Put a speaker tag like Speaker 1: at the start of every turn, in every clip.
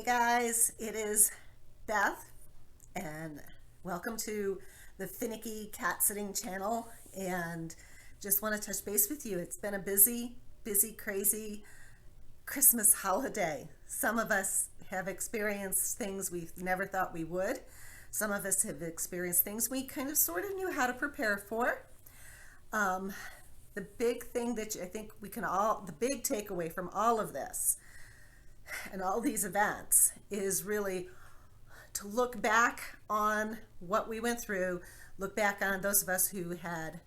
Speaker 1: Guys, it is Beth, and welcome to the Finicky Cat Sitting channel. And just want to touch base with you. It's been a busy, crazy Christmas holiday. Some of us have experienced things we never thought we would. Some of us have experienced things we kind of sort of knew how to prepare for. The big thing that I think the big takeaway from all of this and all these events is really to look back on what we went through, look back on those of us who had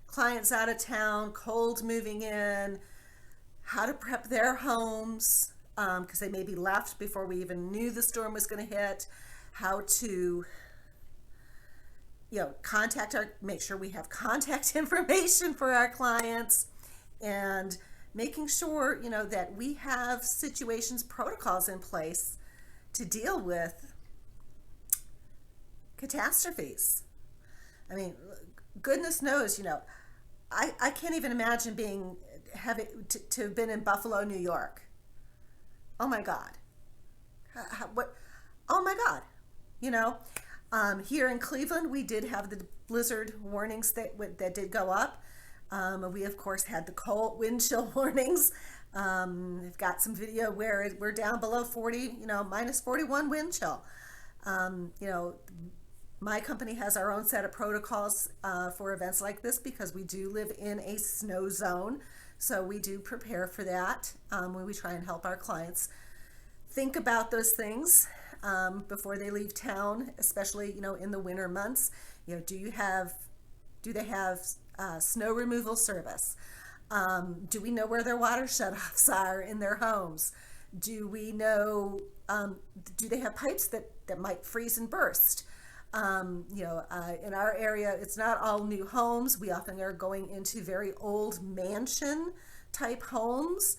Speaker 1: clients out of town, cold moving in, how to prep their homes, because they maybe left before we even knew the storm was going to hit, how to make sure we have contact information for our clients, and making sure that we have protocols in place to deal with catastrophes. I mean, goodness knows, I can't even imagine having to have been in Buffalo, New York. Oh my God. What? Oh my God. Here in Cleveland, we did have the blizzard warnings that did go up. We of course had the cold wind chill warnings. We've got some video where we're down below 40, minus 41 wind chill. My company has our own set of protocols for events like this because we do live in a snow zone. So we do prepare for that when we try and help our clients think about those things before they leave town, especially, in the winter months. Do they have snow removal service? Do we know where their water shutoffs are in their homes? Do we know, do they have pipes that might freeze and burst? In our area, it's not all new homes. We often are going into very old mansion type homes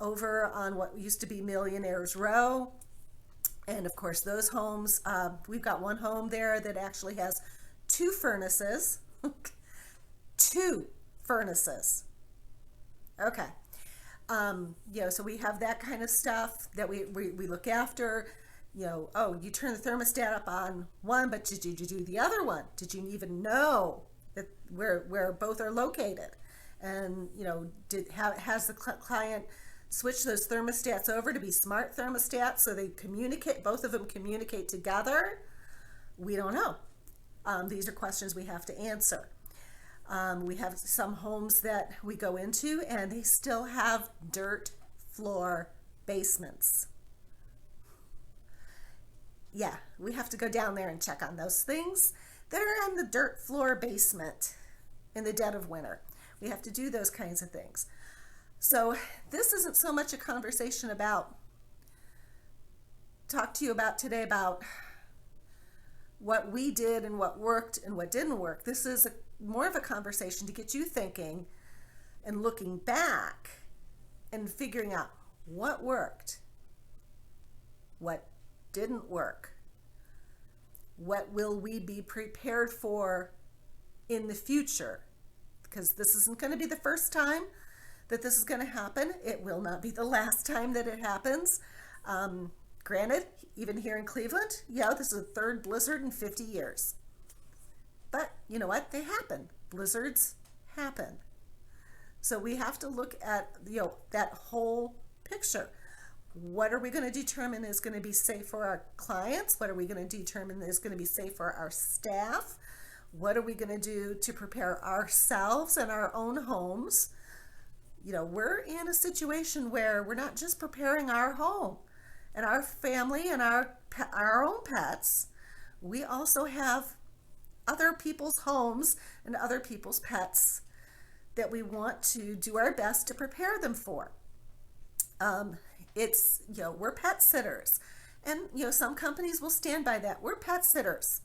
Speaker 1: over on what used to be Millionaires Row. And of course, those homes, we've got one home there that actually has two furnaces. Two furnaces. Okay. So we have that kind of stuff that we look after. You turn the thermostat up on one, but did you do the other one? Did you even know that where both are located? And has the client switch those thermostats over to be smart thermostats so they communicate, both of them communicate together? We don't know. These are questions we have to answer. We have some homes that we go into and they still have dirt floor basements. Yeah, we have to go down there and check on those things that are in the dirt floor basement in the dead of winter. We have to do those kinds of things. So this isn't so much a conversation talk to you about today about what we did and what worked and what didn't work. This is more of a conversation to get you thinking and looking back and figuring out what worked, what didn't work, what will we be prepared for in the future, because this isn't going to be the first time that this is going to happen. It will not be the last time that it happens. Granted, even here in Cleveland, this is the third blizzard in 50 years. But you know what? They happen. Blizzards happen. So we have to look at that whole picture. What are we going to determine is going to be safe for our clients? What are we going to determine is going to be safe for our staff? What are we going to do to prepare ourselves and our own homes? We're in a situation where we're not just preparing our home and our family and our own pets. We also have other people's homes and other people's pets that we want to do our best to prepare them for. We're pet sitters, and some companies will stand by that. We're pet sitters.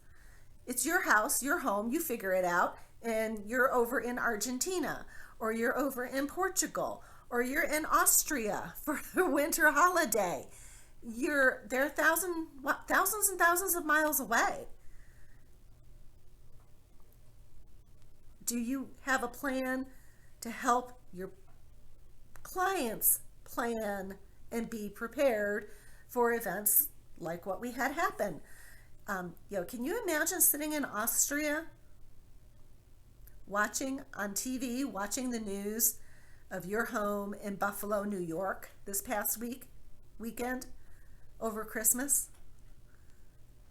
Speaker 1: It's your house, your home, you figure it out, and you're over in Argentina, or you're over in Portugal, or you're in Austria for the winter holiday. They're thousands and thousands of miles away. Do you have a plan to help your clients plan and be prepared for events like what we had happen. Can you imagine sitting in Austria watching on TV, watching the news of your home in Buffalo, New York this past weekend over Christmas?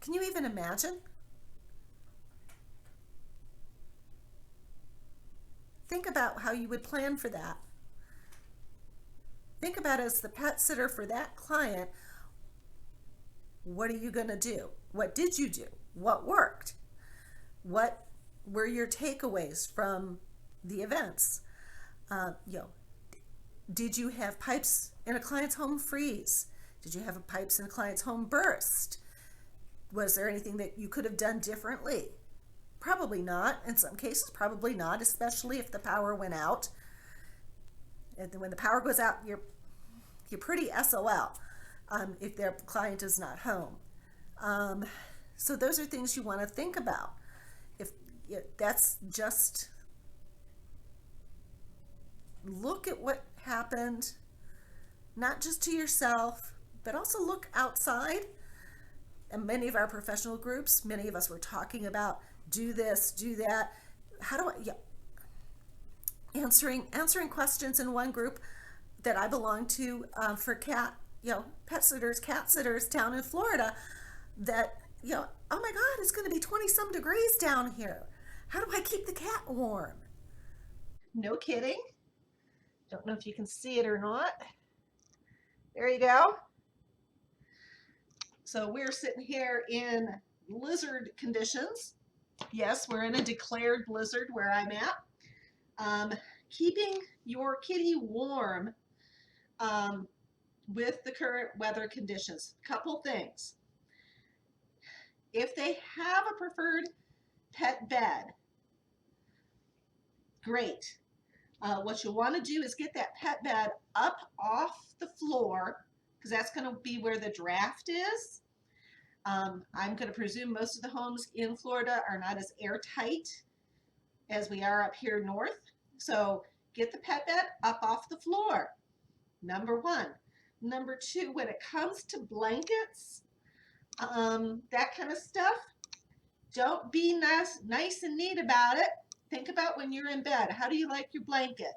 Speaker 1: Can you even imagine? Think about how you would plan for that. Think about, as the pet sitter for that client, what are you going to do? What did you do? What worked? What were your takeaways from the events? Did you have pipes in a client's home freeze? Did you have pipes in a client's home burst? Was there anything that you could have done differently? Probably not. In some cases, probably not, especially if the power went out. And when the power goes out, you're pretty SOL if their client is not home. So those are things you want to think about. If that's just, look at what happened, not just to yourself, but also look outside. And many of our professional groups, many of us were talking about do this, do that. How do I, answering questions in one group that I belong to for pet sitters down in Florida, that, oh my God, it's going to be 20 some degrees down here. How do I keep the cat warm? No kidding. Don't know if you can see it or not. There you go. So we're sitting here in blizzard conditions. Yes, we're in a declared blizzard where I'm at. Keeping your kitty warm with the current weather conditions. Couple things. If they have a preferred pet bed, great. What you want to do is get that pet bed up off the floor, because that's going to be where the draft is. I'm going to presume most of the homes in Florida are not as airtight as we are up here north. So get the pet bed up off the floor, number one. Number two, when it comes to blankets, that kind of stuff, don't be nice and neat about it. Think about when you're in bed. How do you like your blanket?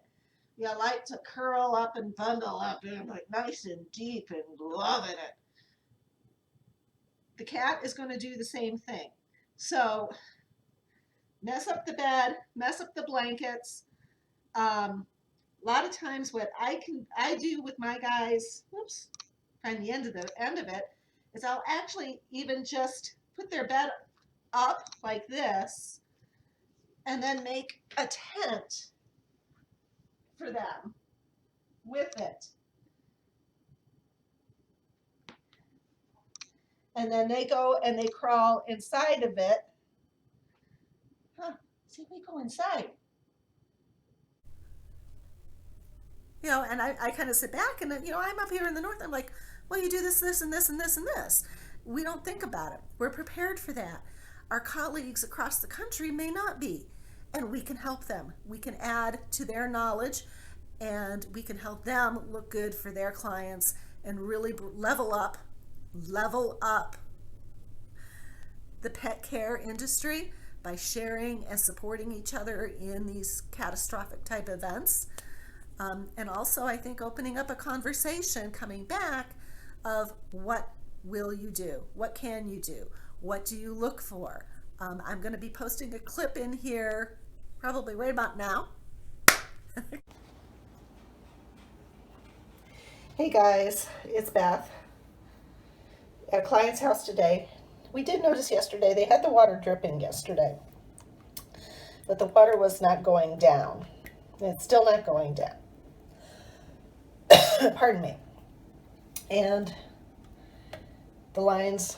Speaker 1: You like to curl up and bundle up and like nice and deep and loving it. The cat is going to do the same thing. So mess up the bed, mess up the blankets. A lot of times what I do with my guys, find the end of it, is I'll actually even just put their bed up like this and then make a tent for them with it. And then they go and they crawl inside of it. See if we go inside. And I kind of sit back and, I'm up here in the north. I'm like, well, you do this, this, and this, and this, and this. We don't think about it. We're prepared for that. Our colleagues across the country may not be, and we can help them. We can add to their knowledge, and we can help them look good for their clients and really level up the pet care industry by sharing and supporting each other in these catastrophic type events. And also, I think, opening up a conversation coming back of what will you do? What can you do? What do you look for? I'm going to be posting a clip in here probably right about now. Hey guys, it's Beth at a client's house today. We did notice yesterday they had the water dripping yesterday, but the water was not going down. It's still not going down. Pardon me. And the lines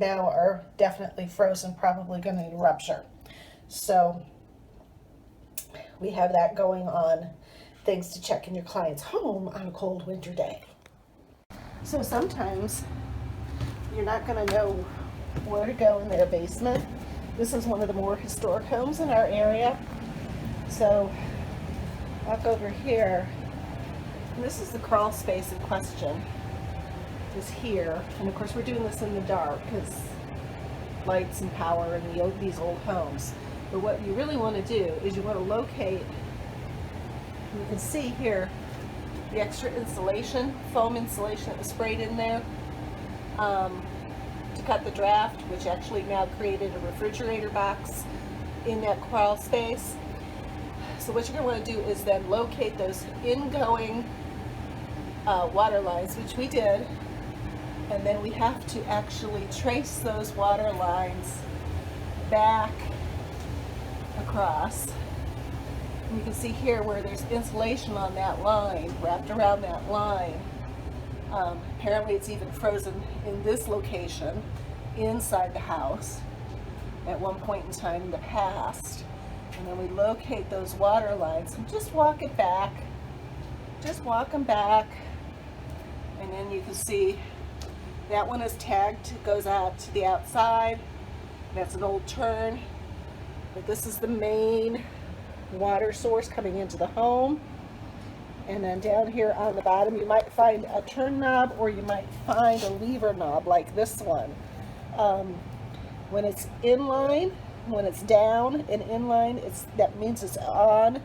Speaker 1: now are definitely frozen, probably going to rupture. So we have that going on. Things to check in your client's home on a cold winter day. So sometimes you're not going to know where to go in their basement. This is one of the more historic homes in our area. So walk over here. And this is the crawl space in question. is here, and of course we're doing this in the dark because lights and power in these old homes. But what you really want to do is you want to locate, you can see here the extra insulation, foam insulation that was sprayed in there to cut the draft, which actually now created a refrigerator box in that crawl space. So what you're going to want to do is then locate those ingoing water lines, which we did, and then we have to actually trace those water lines back across. And you can see here where there's insulation on that line, wrapped around that line. Apparently it's even frozen in this location inside the house at one point in time in the past. And then we locate those water lines and just walk it back. Just walk them back. And then you can see that one is tagged, it goes out to the outside. That's an old turn. But this is the main water source coming into the home. And then down here on the bottom you might find a turn knob, or you might find a lever knob like this one. When it's inline, when it's down and inline, that means it's on.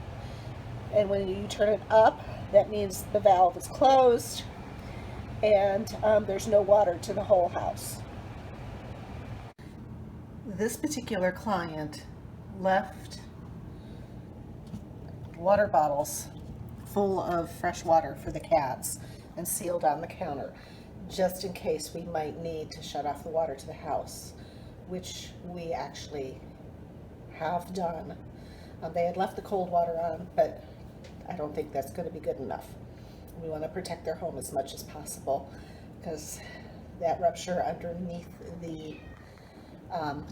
Speaker 1: And when you turn it up, that means the valve is closed and there's no water to the whole house. This particular client left water bottles full of fresh water for the cats and sealed on the counter, just in case we might need to shut off the water to the house, which we actually have done. They had left the cold water on, but I don't think that's going to be good enough. We want to protect their home as much as possible, because that rupture underneath the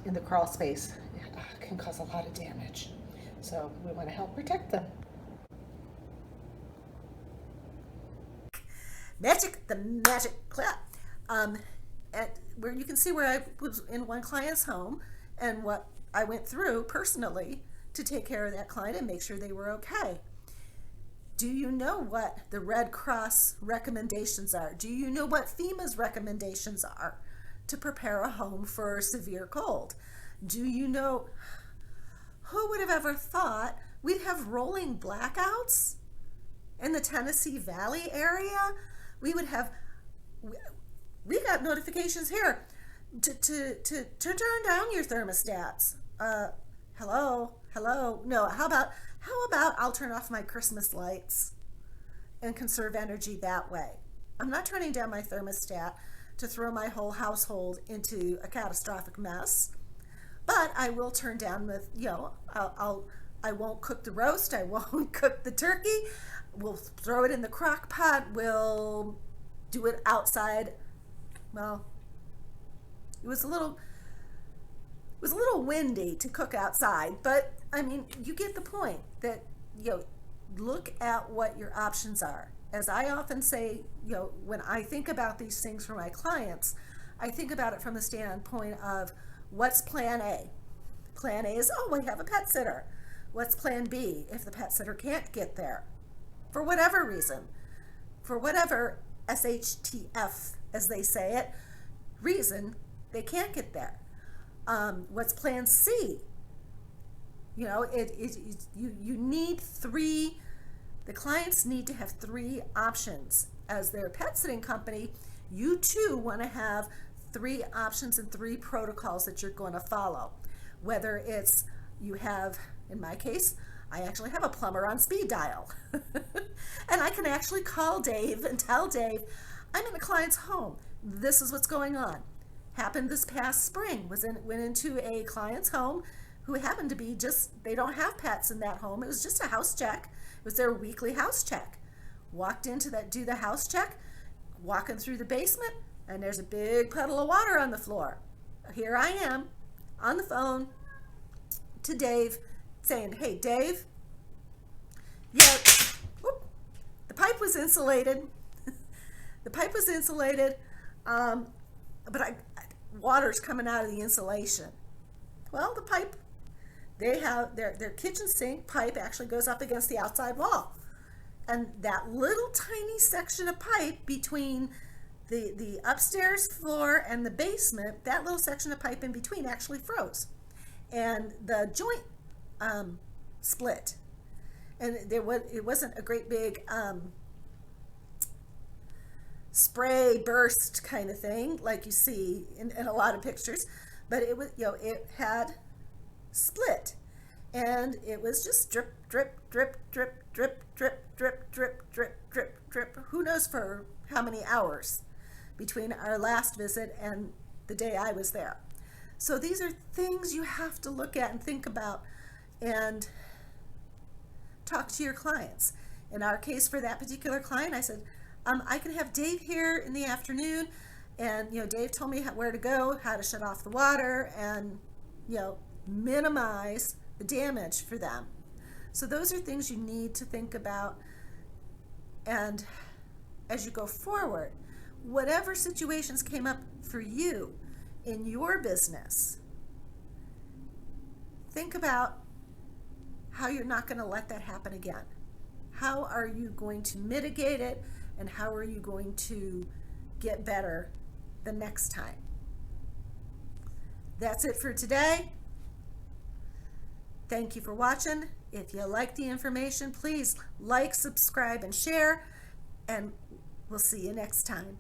Speaker 1: in the crawl space can cause a lot of damage. So we want to help protect them. The magic clap. Where you can see where I was in one client's home and what I went through personally to take care of that client and make sure they were okay. Do you know what the Red Cross recommendations are? Do you know what FEMA's recommendations are to prepare a home for severe cold? Do you know, who would have ever thought we'd have rolling blackouts in the Tennessee Valley area? We got notifications here to turn down your thermostats. Hello. No, how about I'll turn off my Christmas lights and conserve energy that way. I'm not turning down my thermostat to throw my whole household into a catastrophic mess, but I will turn down the, I won't cook the roast, I won't cook the turkey, we'll throw it in the crock pot, we'll do it outside. Well, it was a little windy to cook outside, but I mean, you get the point that, look at what your options are. As I often say, when I think about these things for my clients, I think about it from the standpoint of what's plan A? Plan A is, we have a pet sitter. What's plan B if the pet sitter can't get there? For whatever reason, for whatever SHTF, as they say it, reason, they can't get there. What's plan C? You need three, the clients need to have three options. As their pet sitting company, you too want to have three options and three protocols that you're going to follow. Whether it's, you have, in my case, I actually have a plumber on speed dial. And I can actually call Dave and tell Dave, I'm in a client's home. This is what's going on. Happened this past spring, went into a client's home who happened to be they don't have pets in that home. It was just a house check. It was their weekly house check. Walked into do the house check, walking through the basement, and there's a big puddle of water on the floor. Here I am on the phone to Dave saying, hey, Dave, the pipe was insulated. The pipe was insulated, but water's coming out of the insulation. Well, the pipe, they have their kitchen sink pipe actually goes up against the outside wall. And that little tiny section of pipe between the upstairs floor and the basement, that little section of pipe in between actually froze, and the joint split, and it wasn't a great big spray burst kind of thing like you see in a lot of pictures, but it was, it had split, and it was just drip drip drip drip drip drip drip drip drip drip drip, who knows for how many hours between our last visit and the day I was there. So these are things you have to look at and think about and talk to your clients. In our case, for that particular client, I said, I can have Dave here in the afternoon, and Dave told me where to go, how to shut off the water, and minimize the damage for them. So those are things you need to think about, and as you go forward, whatever situations came up for you in your business, think about how you're not going to let that happen again. How are you going to mitigate it, and how are you going to get better the next time? That's it for today. Thank you for watching. If you like the information, please like, subscribe, and share, and we'll see you next time.